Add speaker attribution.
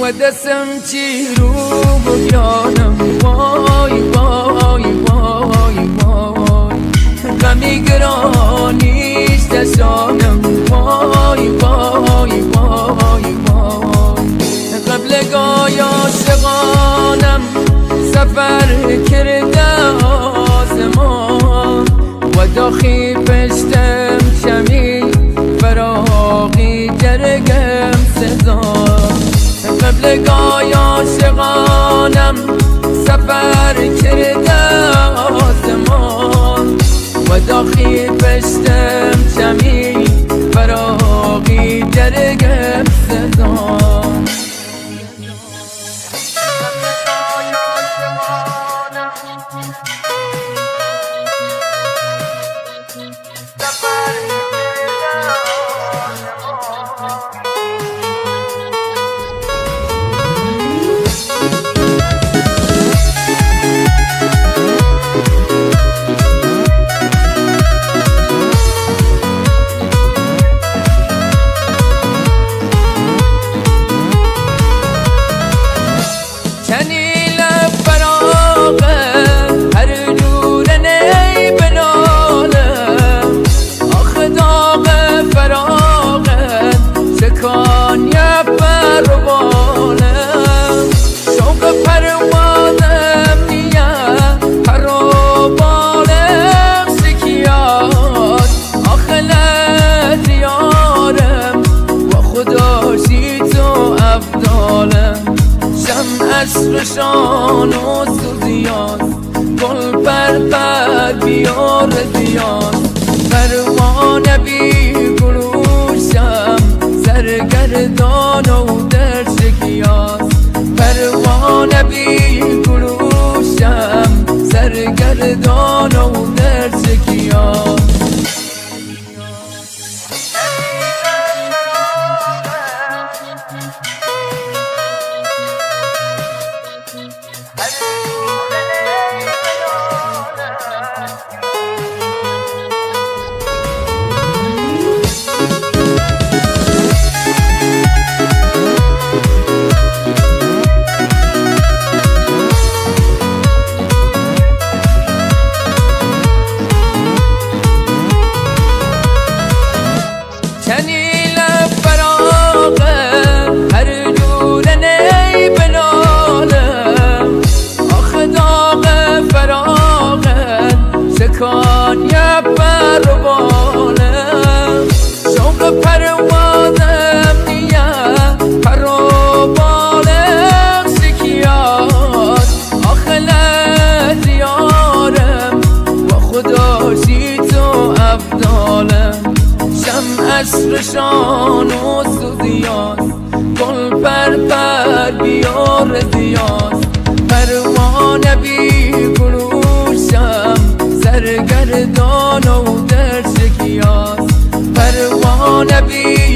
Speaker 1: و دستم چی رو بگیانم وای وای وای وای غمی گرانیش دشانم وای وای وای وای قبل گای عاشقانم سفر کرده آسمان و داخی پشتم کمی فراغی جرگم سزا قبل گای عاشقانم سفر کرده آسمان و داخی پشتم کمی فراغی جرگم سزا عشقشان و سوزیان گل پر بیار زیان پروانه بی گلوشم سرگردان و در شکیاس پروانه بی گلوشم سرگردان و در شکیاس کان یا پر و بالم شوق پروازم نیا پر و بالم سکیات آخلت یارم و خداشی تو افضالم شم عشقشان و سوزیاس گل پر بیار زیاس پروانه بی گلوشم سرگردان و در شکیاس پروانه بی